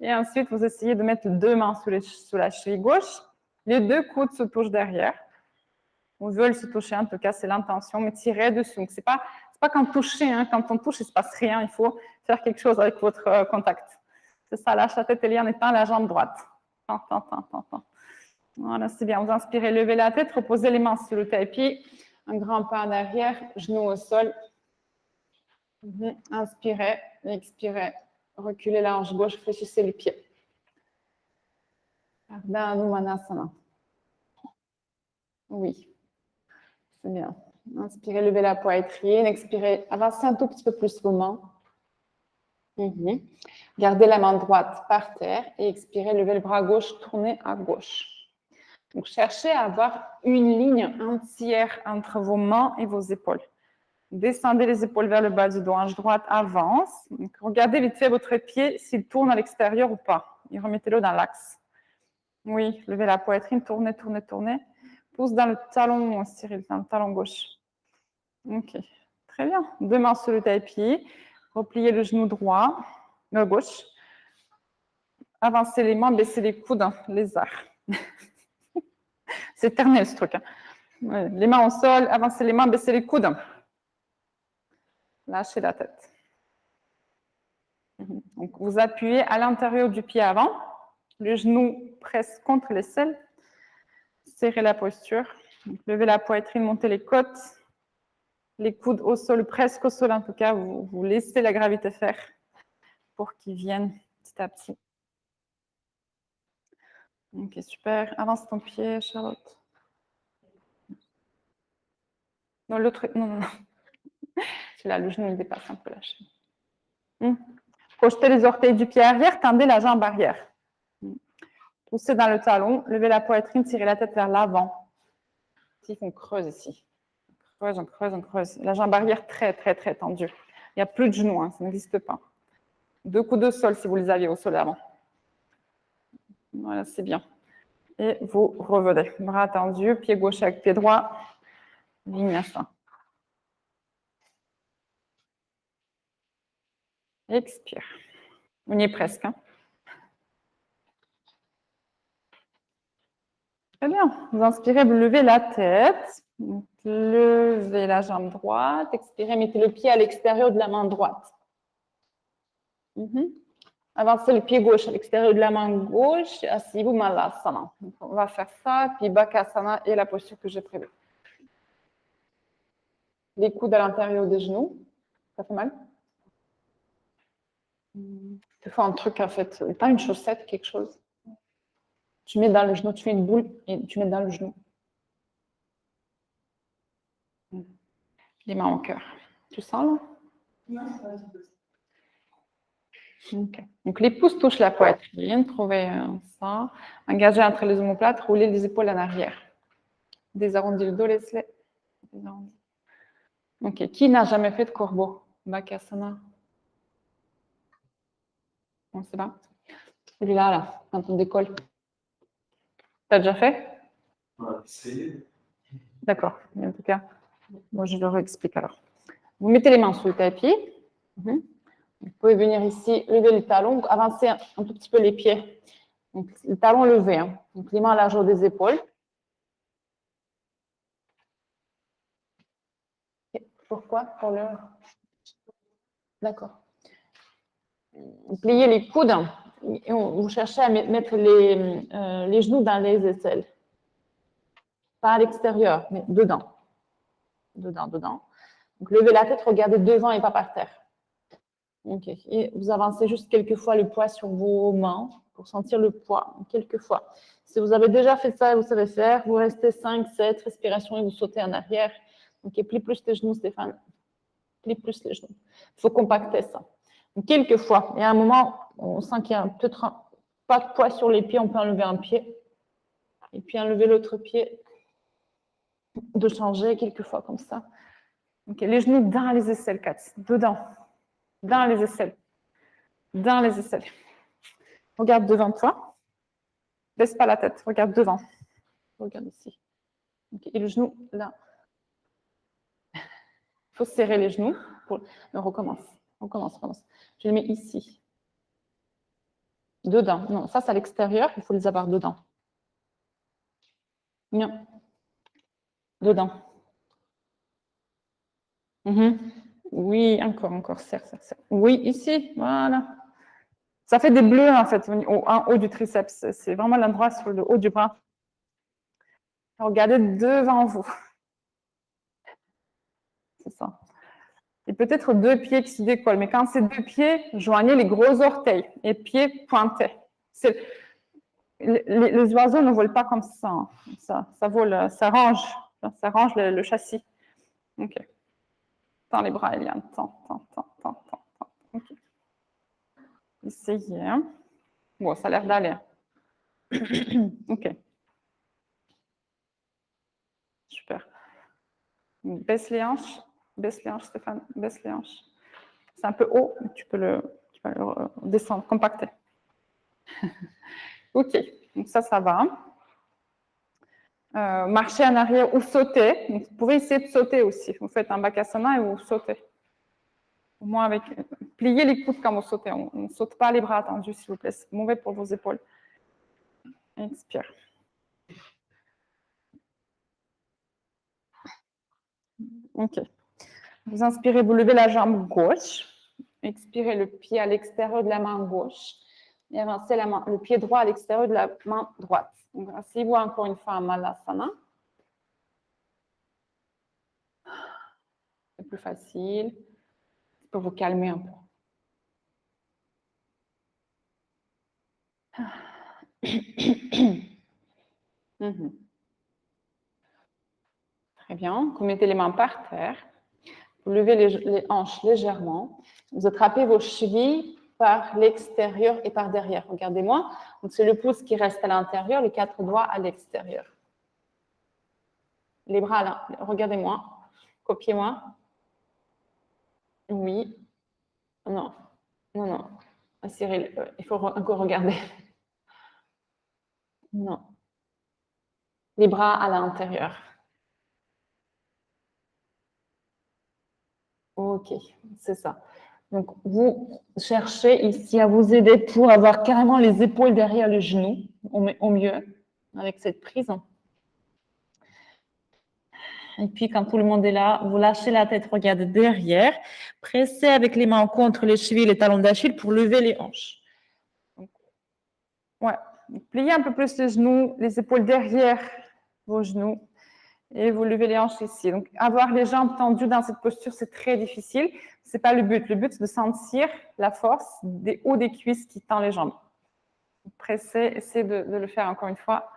Et ensuite, vous essayez de mettre 2 mains sous la cheville gauche. Les 2 coudes se touchent derrière. Ou veulent se toucher, en tout cas, c'est l'intention, mais tirez dessus. Donc, c'est pas quand toucher, quand on touche, il ne se passe rien. Il faut faire quelque chose avec votre contact. C'est ça, lâche la tête et en étant la jambe droite. Tant. Voilà, c'est bien. Vous inspirez, levez la tête, reposez les mains sur le tapis. Un grand pas en arrière, genoux au sol. Inspirez, expirez. Reculez la hanche gauche, fléchissez les pieds. Ardha Hanumanasana. Oui, c'est bien. Inspirez, levez la poitrine. Expirez, avancez un tout petit peu plus vos mains. Gardez la main droite par terre et expirez, levez le bras gauche, tournez à gauche. Donc, cherchez à avoir une ligne entière entre vos mains et vos épaules. Descendez les épaules vers le bas du dos, hanche droite avance. Donc, regardez vite fait votre pied s'il tourne à l'extérieur ou pas. Et remettez-le dans l'axe. Oui, levez la poitrine, tournez. Pousse dans le talon, Cyril, dans le talon gauche. Ok, très bien. 2 mains sur le tapis. Repliez le genou droit, gauche. Avancez les mains, baissez les coudes, lézard. C'est éternel ce truc. Ouais, les mains au sol, avancez les mains, baissez les coudes. Lâchez la tête. Donc, vous appuyez à l'intérieur du pied avant. Le genou presse contre l'aisselle. Serrez la posture. Donc, levez la poitrine, montez les côtes. Les coudes au sol, presque au sol en tout cas. Vous laissez la gravité faire pour qu'ils viennent petit à petit. Ok, super. Avance ton pied, Charlotte. Non, l'autre. Non. Là, le genou il dépasse un peu la chaîne. Projetez les orteils du pied arrière, tendez la jambe arrière. Poussez dans le talon, levez la poitrine, tirez la tête vers l'avant. Ici, on creuse ici. On creuse, on creuse, on creuse. La jambe arrière très, très, très tendue. Il n'y a plus de genoux, hein, ça n'existe pas. 2 coups de sol si vous les aviez au sol avant. Voilà, c'est bien. Et vous revenez. Bras tendus, pied gauche avec pied droit. Vinyasa. Expire. On y est presque. Hein. Très bien. Vous inspirez, vous levez la tête. Levez la jambe droite. Expirez, mettez le pied à l'extérieur de la main droite. Avancez le pied gauche à l'extérieur de la main gauche. Asseyez-vous Malasana. Donc, on va faire ça, puis Bakasana et la posture que j'ai prévue. Les coudes à l'intérieur des genoux. Ça fait mal? Tu fais un truc en fait, pas une chaussette, quelque chose. Tu mets dans le genou, tu fais une boule et tu mets dans le genou. Les mains au cœur. Tu sens là? Non, c'est pas du tout. Okay. Donc les pouces touchent la poitrine, trouvez ça. Engagez entre les omoplates, roulez les épaules en arrière. Désarrondis le dos, laisse-les. Ok. Qui n'a jamais fait de corbeau? Bakasana. On sait pas. Celui-là, là, quand on décolle. T'as déjà fait? Ouais, c'est. D'accord. En tout cas, moi je leur explique alors. Vous mettez les mains sous le tapis. Vous pouvez venir ici, lever le talon, avancer un tout petit peu les pieds. Donc, le talon levé, hein. Donc les mains à la largeur des épaules. Pourquoi? Pour le. D'accord. Pliez les coudes et vous cherchez à mettre les genoux dans les aisselles. Pas à l'extérieur, mais dedans. Dedans, dedans. Donc levez la tête, regardez devant et pas par terre. Ok. Et vous avancez juste quelques fois le poids sur vos mains pour sentir le poids, quelques fois. Si vous avez déjà fait ça et vous savez faire, vous restez 5, 7 respirations et vous sautez en arrière. Ok, plie plus les genoux, Stéphane. Plie plus les genoux. Il faut compacter ça. Donc, quelques fois. Et à un moment, on sent qu'il y a peut-être pas de poids sur les pieds, on peut enlever un pied. Et puis enlever l'autre pied. De changer quelques fois comme ça. Ok, les genoux dans les aisselles, Kat. Dedans. Dans les aisselles. Dans les aisselles. Regarde devant toi. Baisse pas la tête. Regarde devant. Regarde ici. Okay. Et le genou, là. Il faut serrer les genoux. On recommence. On recommence. Je les mets ici. Dedans. Non, ça, c'est à l'extérieur. Il faut les avoir dedans. Non. Dedans. Oui, encore. Serre. Oui, ici. Voilà. Ça fait des bleus, en fait, en haut du triceps. C'est vraiment l'endroit sur le haut du bras. Regardez devant vous. C'est ça. Et peut-être 2 pieds qui se décollent. Mais quand c'est 2 pieds, joignez les gros orteils et pieds pointés. Les oiseaux ne volent pas comme ça. Hein. Ça vole, ça range le châssis. OK. Tends les bras, Eliane. Tends. OK. Essayez. Hein. Bon, ça a l'air d'aller. OK. Super. Baisse les hanches, Stéphane. Baisse les hanches. C'est un peu haut, mais tu peux le descendre, compacter. OK. Donc ça va. Marcher en arrière ou sauter. Donc, vous pouvez essayer de sauter aussi. Vous faites un bakasana et vous sautez. Au moins avec. Pliez les coudes quand vous sautez. On ne saute pas les bras tendus, s'il vous plaît. C'est mauvais pour vos épaules. Expire. OK. Vous inspirez, vous levez la jambe gauche. Expirez le pied à l'extérieur de la main gauche. Et avancez le pied droit à l'extérieur de la main droite. Donc, asseyez-vous encore une fois en Malasana. C'est plus facile. Pour vous calmer un peu. Très bien. Vous mettez les mains par terre. Vous levez les hanches légèrement. Vous attrapez vos chevilles par l'extérieur et par derrière. Regardez-moi. Donc, c'est le pouce qui reste à l'intérieur, les 4 doigts à l'extérieur. Les bras là. Regardez-moi. Copiez-moi. Oui. Non. Non, non. Cyril, il faut encore regarder. Non. Les bras à l'intérieur. Ok, c'est ça. Donc, vous cherchez ici à vous aider pour avoir carrément les épaules derrière le genou, au mieux, avec cette prise. Et puis, quand tout le monde est là, vous lâchez la tête, regardez derrière. Pressez avec les mains contre les chevilles, les talons d'Achille pour lever les hanches. Donc, ouais. Donc, pliez un peu plus les genoux, les épaules derrière vos genoux. Et vous levez les hanches ici. Donc, avoir les jambes tendues dans cette posture, c'est très difficile. Ce n'est pas le but. Le but, c'est de sentir la force des hauts des cuisses qui tend les jambes. Pressez, essayez de le faire encore une fois.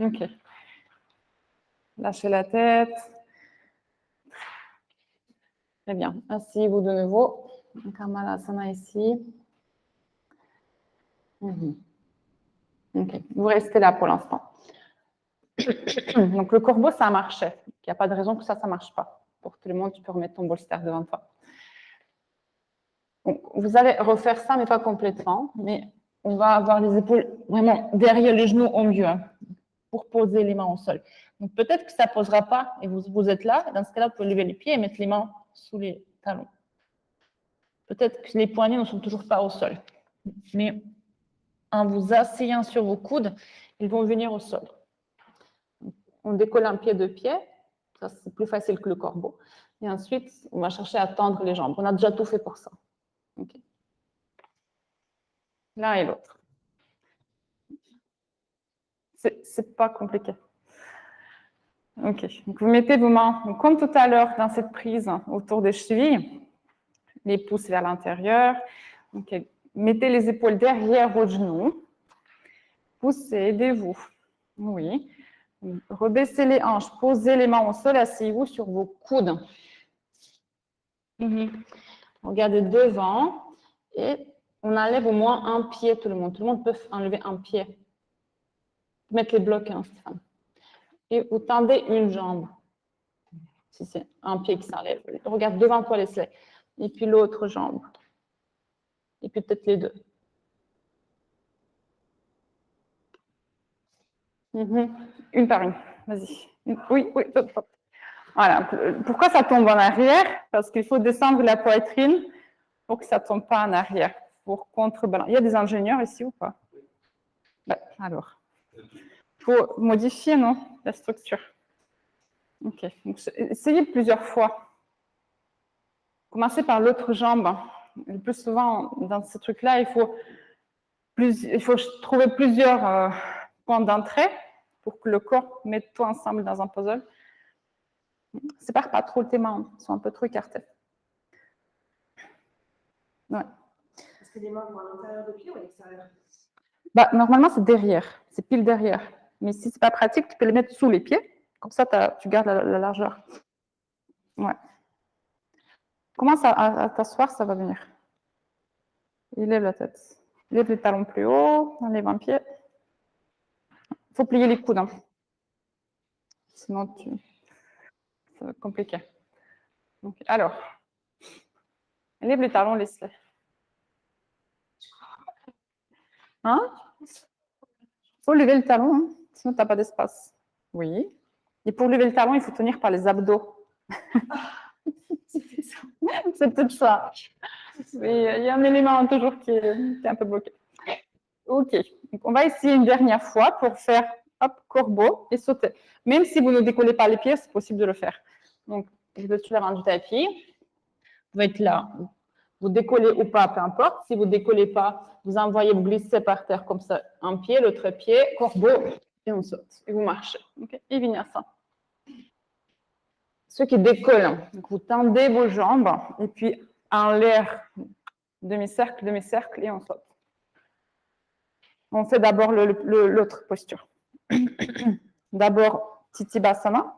OK. Lâchez la tête. Très bien. Asseyez-vous de nouveau. Kamanasana ici. OK. Vous restez là pour l'instant. Donc, le corbeau, ça marchait. Il n'y a pas de raison que ça ne marche pas. Pour tout le monde, tu peux remettre ton bolster devant toi. Donc, vous allez refaire ça, mais pas complètement. Mais on va avoir les épaules vraiment derrière les genoux au mieux, hein, pour poser les mains au sol. Donc, peut-être que ça ne posera pas et vous êtes là. Dans ce cas-là, vous pouvez lever les pieds et mettre les mains sous les talons. Peut-être que les poignets ne sont toujours pas au sol. Mais en vous asseyant sur vos coudes, ils vont venir au sol. On décolle un pied, 2 pieds. Ça, c'est plus facile que le corbeau. Et ensuite, on va chercher à tendre les jambes. On a déjà tout fait pour ça. Okay. L'un et l'autre. C'est pas compliqué. Ok. Donc, vous mettez vos mains, donc, comme tout à l'heure, dans cette prise autour des chevilles, les pouces vers l'intérieur. Okay. Mettez les épaules derrière vos genoux. Poussez, aidez-vous. Oui. Rebaissez les hanches, posez les mains au sol, asseyez-vous sur vos coudes. Regardez devant et on enlève au moins un pied, tout le monde. Tout le monde peut enlever un pied. Mettre les blocs, hein, Stéphane. Et vous tendez une jambe. Si c'est un pied qui s'enlève. Regarde devant toi, laisse-les. Et puis l'autre jambe. Et puis peut-être les deux. Une par une. Vas-y. Oui, oui. Voilà. Pourquoi ça tombe en arrière? Parce qu'il faut descendre la poitrine pour que ça ne tombe pas en arrière. Pour contrebalancer. Il y a des ingénieurs ici ou pas? Ben, alors. Il faut modifier, non, la structure. OK. Donc, essayez plusieurs fois. Commencez par l'autre jambe. Le plus souvent, dans ce truc-là, il faut trouver plusieurs points d'entrée pour que le corps mette tout ensemble dans un puzzle. Sépare pas trop tes mains, elles sont un peu trop écartées. Ouais. Est-ce que les mains vont à l'intérieur du pied ou à l'extérieur? Bah, normalement, c'est derrière, c'est pile derrière. Mais si ce n'est pas pratique, tu peux les mettre sous les pieds. Comme ça, tu gardes la largeur. Ouais. Commence à t'asseoir, ça va venir. Il lève la tête. Lève les talons plus haut, enlève un pied. Il faut plier les coudes. Hein. Sinon, ça va être compliqué. Donc, alors, lève les talons, laisse-les. Hein? Il faut lever le talon, hein, sinon tu n'as pas d'espace. Oui. Et pour lever le talon, il faut tenir par les abdos. C'est peut-être ça. Il y a un élément toujours qui est un peu bloqué. OK. Donc, on va essayer une dernière fois pour faire hop, corbeau et sauter. Même si vous ne décollez pas les pieds, c'est possible de le faire. Donc, je vais sur l'avant du tapis. Vous êtes là. Vous décollez ou pas, peu importe. Si vous ne décollez pas, vous envoyez, vous glissez par terre comme ça. Un pied, l'autre pied, corbeau, et on saute. Et vous marchez. Okay. Et vinyasa. Ceux qui décollent, donc vous tendez vos jambes et puis en l'air, demi-cercle, demi-cercle et on saute. On fait d'abord l'autre posture. D'abord Titibasana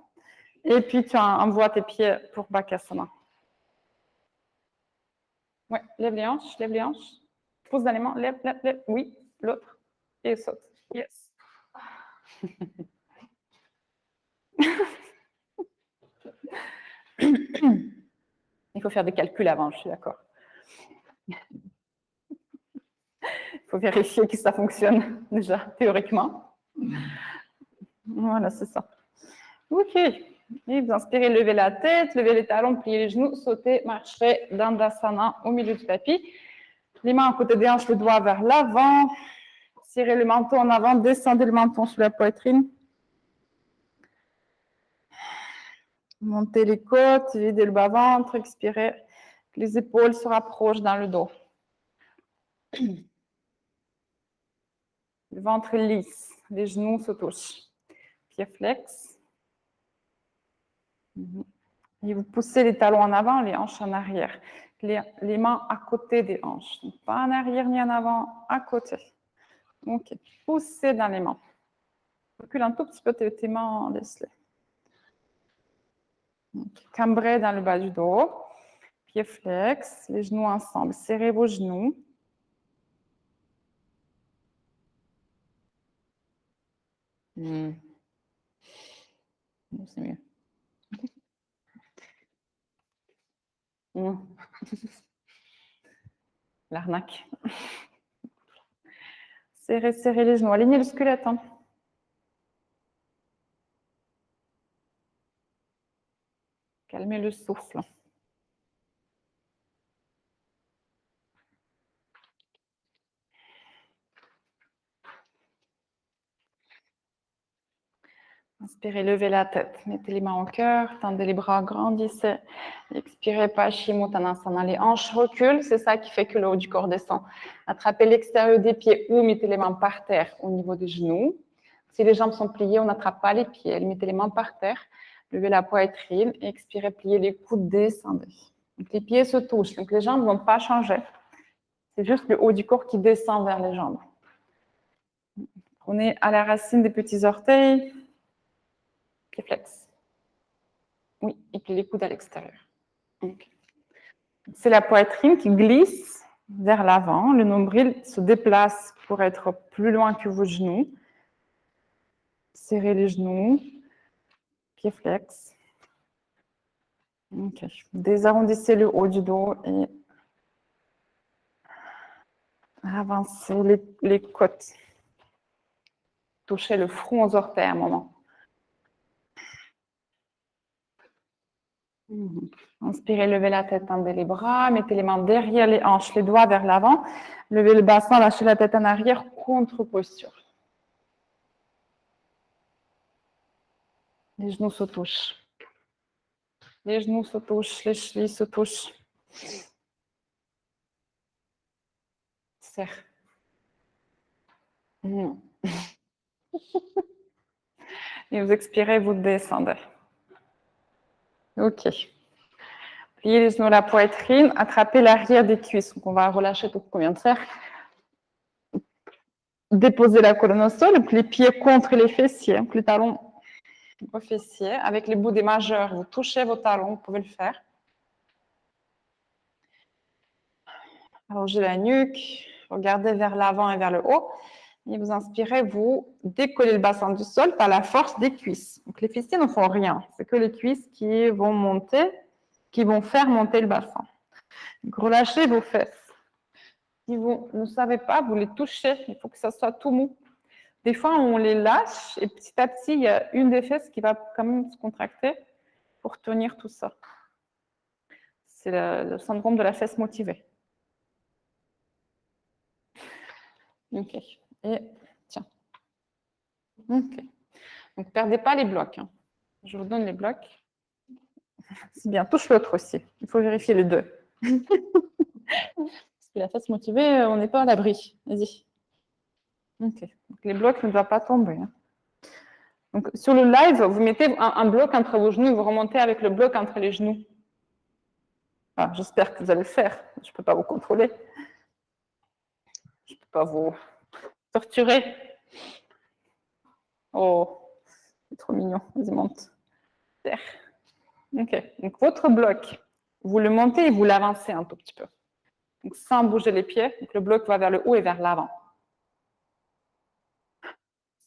et puis tu envoies tes pieds pour Bakasana. Ouais, lève les hanches, lève les hanches. Pose dans les mains, lève, lève, lève. Oui, l'autre. Et saute. Yes. Il faut faire des calculs avant, je suis d'accord. Il faut vérifier que ça fonctionne déjà, théoriquement. Voilà, c'est ça. OK. Et vous inspirez, levez la tête, levez les talons, pliez les genoux, sautez, marchez, Dandasana au milieu du tapis. Les mains à côté des hanches, le doigt vers l'avant. Serrez le menton en avant, descendez le menton sur la poitrine. Montez les côtes, videz le bas-ventre, expirez. Les épaules se rapprochent dans le dos. Le ventre est lisse, les genoux se touchent. Pieds flex. Et vous poussez les talons en avant, les hanches en arrière. Les mains à côté des hanches. Donc, pas en arrière ni en avant, à côté. OK. Poussez dans les mains. Recule un tout petit peu tes mains, laisse-les. Cambrez dans le bas du dos. Pieds flex, les genoux ensemble. Serrez vos genoux. C'est mieux. L'arnaque. Serrez, serrez les genoux. Alignez le squelette. Hein. Calmez le souffle. Inspirez, levez la tête. Mettez les mains au cœur, tendez les bras, grandissez. Expirez, Paschimottanasana. Les hanches reculent, c'est ça qui fait que le haut du corps descend. Attrapez l'extérieur des pieds ou mettez les mains par terre au niveau des genoux. Si les jambes sont pliées, on n'attrape pas les pieds. Mettez les mains par terre, levez la poitrine, expirez, pliez les coudes, descendez. Donc, les pieds se touchent, donc les jambes ne vont pas changer. C'est juste le haut du corps qui descend vers les jambes. Prenez à la racine des petits orteils. Pieds flex. Oui, et puis les coudes à l'extérieur. Okay. C'est la poitrine qui glisse vers l'avant. Le nombril se déplace pour être plus loin que vos genoux. Serrez les genoux. Pieds flex. Okay. Désarrondissez le haut du dos et avancez les côtes. Touchez le front aux orteils à un moment. Inspirez, levez la tête, tendez les bras, mettez les mains derrière les hanches, les doigts vers l'avant. Levez le bassin, lâchez la tête en arrière, contre-posture. Les genoux se touchent. Les genoux se touchent, les chevilles se touchent. Serre. Et vous expirez, vous descendez. OK. Pliez les genoux à la poitrine, attrapez l'arrière des cuisses. Donc, on va relâcher tout ce qu'on vient de faire. Déposez la colonne au sol, donc les pieds contre les fessiers, donc les talons aux fessiers. Avec les bouts des majeurs, vous touchez vos talons, vous pouvez le faire. Allongez la nuque, regardez vers l'avant et vers le haut. Et vous inspirez, vous décollez le bassin du sol par la force des cuisses. Donc les fessiers ne font rien, c'est que les cuisses qui vont monter, qui vont faire monter le bassin. Donc relâchez vos fesses. Si vous ne savez pas, vous les touchez, il faut que ça soit tout mou. Des fois, on les lâche et petit à petit, il y a une des fesses qui va quand même se contracter pour tenir tout ça. C'est le syndrome de la fesse motivée. OK. Et tiens. OK. Donc, ne perdez pas les blocs. Hein. Je vous donne les blocs. C'est bien. Touche l'autre aussi. Il faut vérifier les deux. Parce que la fesse motivée, on n'est pas à l'abri. Vas-y. OK. Donc, les blocs ne doivent pas tomber. Hein. Donc, sur le live, vous mettez un bloc entre vos genoux et vous remontez avec le bloc entre les genoux. Ah, j'espère que vous allez le faire. Je ne peux pas vous contrôler. Je ne peux pas vous torturer. Oh, c'est trop mignon. Vas-y, monte. OK. Donc, votre bloc, vous le montez et vous l'avancez un tout petit peu. Donc, sans bouger les pieds. Donc, le bloc va vers le haut et vers l'avant.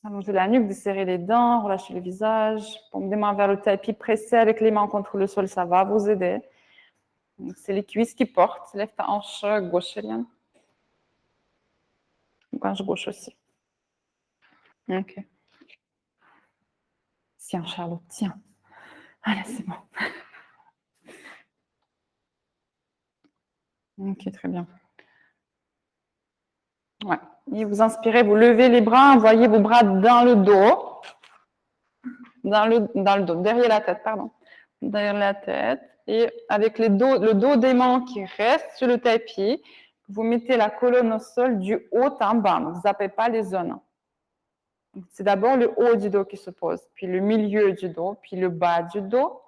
Allongez la nuque, desserrez les dents, relâchez le visage. Pomme des mains vers le tapis, pressez avec les mains contre le sol, ça va vous aider. C'est les cuisses qui portent. Lève ta hanche gauche, Eliane. Hanche gauche aussi. Ok. Tiens, Charlotte, tiens. Allez, c'est bon. Ok, très bien. Ouais. Et vous inspirez, vous levez les bras, envoyez vos bras dans le dos. Dans le dos, derrière la tête, pardon. Derrière la tête. Et avec le dos des mains qui reste sur le tapis, vous mettez la colonne au sol du haut en bas. Ne zappez pas les zones. C'est d'abord le haut du dos qui se pose, puis le milieu du dos, puis le bas du dos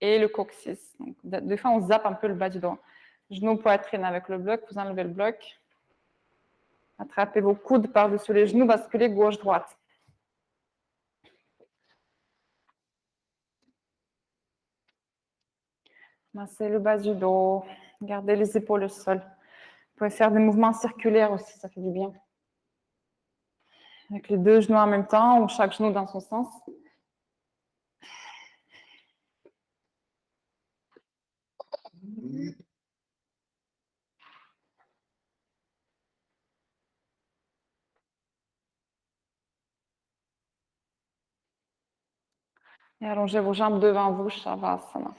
et le coccyx. Donc, des fois, on zappe un peu le bas du dos. Genoux, poitrine avec le bloc, vous enlevez le bloc. Attrapez vos coudes par-dessus les genoux, basculez gauche-droite. Massez le bas du dos, gardez les épaules au sol. Vous pouvez faire des mouvements circulaires aussi, ça fait du bien. Avec les deux genoux en même temps, ou chaque genou dans son sens. Et allongez vos jambes devant vous, Shavasana.